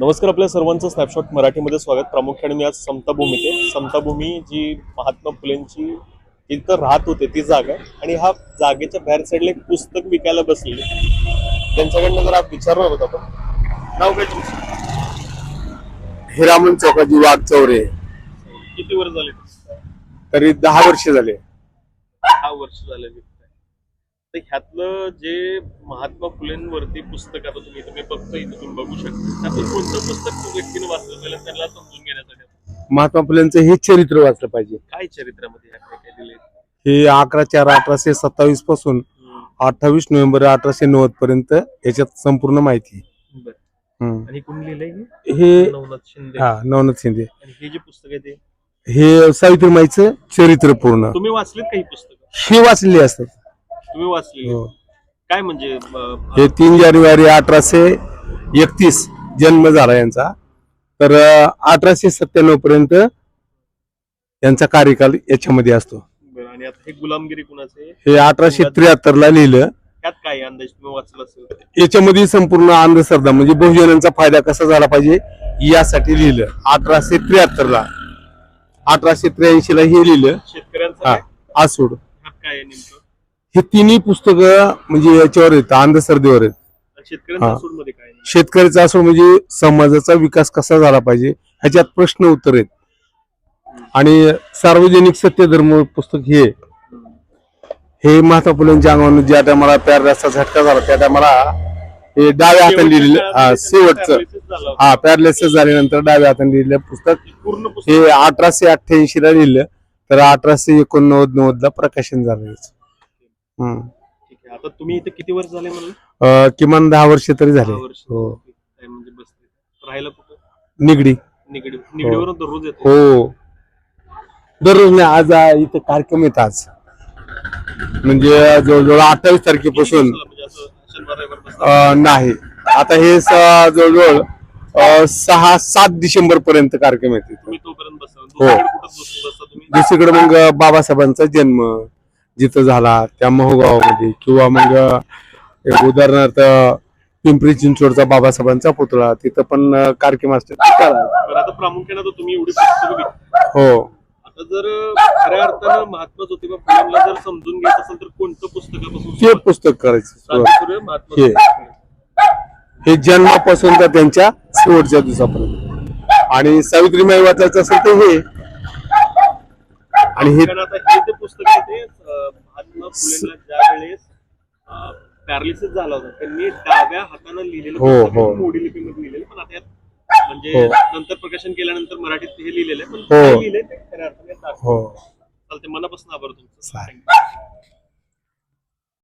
नमस्कार, आपल्या सर्वांचं स्नॅपशॉट मराठीमध्ये स्वागत. प्रामुख्याने मी आज समताभूमी जी महात्मा फुलेंची जिथं राहत होते ती जागा आहे आणि हा जागेच्या बाहेर साईडला एक पुस्तक विकायला बसलेले. त्यांच्याकडनं जरा विचारणार होता आपण. नाव काय तुमचं? हिरामन चौकाची वाघ चौरे. किती वर्ष झाले? तरी 10 वर्ष झाले. 10 वर्ष झाले. तर ह्यातलं जे महात्मा फुलेंवरती पुस्तक आता तुम्ही फक्त इथून बघू शकता, त्यातलं कोणतं पुस्तक व्यक्तीने वाचलं पाहिजे त्यांना समजून घेण्यासाठी? महात्मा फुलेंचं हे चरित्र वाचलं पाहिजे. काय चरित्रामध्ये काय दिले? हे 11/4/1827 पासून 28 नोव्हेंबर 1890 पर्यंत याच्यात संपूर्ण माहिती आहे. आणि कोण लिहिलंय? हे नवनाथ शिंदे. नवनाथ शिंदे. आणि हे जे पुस्तक आहे ते हे सावित्रीमाईचं चरित्र पूर्ण. तुम्ही वाचलेत का ही पुस्तकं? हे वाचलेली असतात. तुम्ही वाचली? काय म्हणजे हे 3 जानेवारी 1831 जन्म झाला यांचा. तर 1897 पर्यंत यांचा कार्यकाल याच्यामध्ये असतो. आणि आता हे गुलामगिरी कुणाचे? हे 1873 ला लिहिलं. त्यात काय अंदाज तुम्ही वाचला असेल? याच्यामध्ये संपूर्ण अंधश्रद्धा म्हणजे बहुजनांचा फायदा कसा झाला पाहिजे यासाठी लिहिलं 1873 ला. 1883 ला हे लिहिलं. शेतकऱ्यांचा आसूड. काय आहे नेमकं? हे तिन्ही पुस्तकं म्हणजे याच्यावर आहेत, अंधश्रद्धेवर आहेत. शेतकऱ्यांच्या आसूड मध्ये काय? शेतकऱ्याचा आसूड म्हणजे समाजाचा विकास कसा झाला पाहिजे ह्याच्यात प्रश्न उत्तर आहेत. आणि सार्वजनिक सत्यधर्म पुस्तक हे महात्मा फुलेंच्या अंगावर ज्या टायमाला पॅरालिसिसचा झटका झाला त्या टायमाला हे डाव्या हाताने लिहिलेलं शेवटचं पॅरालिसिस झाल्यानंतर डाव्या हाताने लिहिलेलं पुस्तक हे 1888 ला लिहिलं. तर 1889 ला प्रकाशन झालं. ठीक आहे. आता तुम्ही इथे किती वर्ष झाले म्हणलं? किमान 10 वर्ष तरी झाले. हो. म्हणजे बसले राहायला कुठं? निगडीवरून दररोज येतो? हो, दररोज नाही. आज इथं कार्यक्रम येत आज म्हणजे जवळजवळ 28 तारखेपासून नाही. आता हे जवळजवळ 6-7 डिसेंबर पर्यंत कार्यक्रम येते. हो. दुसरीकडे मग बाबासाहेबांचा जन्म जिथं झाला त्या महोगावामध्ये किंवा मग एक उदाहरणार्थ पिंपरी चिंचवडचा बाबासाहेबांचा पुतळा तिथं पण कार्यक्रम असतात. आता प्रामुख्याने तुम्ही एवढी पुस्तकं हो. आता जर खऱ्या अर्थानं महात्मा ज्योतिबा फुलेंना जर समजून घ्यायचं असेल तर कोणतं पुस्तकापासून हे पुस्तक करायचं? हे जन्मापासून तर त्यांच्या शेवटच्या दिवसापर्यंत. आणि सावित्रीमाई वाचायचं असेल तर हे. आणि हे जे पुस्तक आहे ते महात्मा फुलेंना ज्या वेळेस पॅरालिसिस झाला होता त्यांनी डाव्या हातानं लिहिलेलं मोडी लिपीमध्ये लिहिलेलं. पण आता म्हणजे नंतर प्रकाशन केल्यानंतर मराठीत हे लिहिलेलं आहे. पण लिहिलंय ते खऱ्या अर्थाने चालते. मनापासून आभार तुमचं.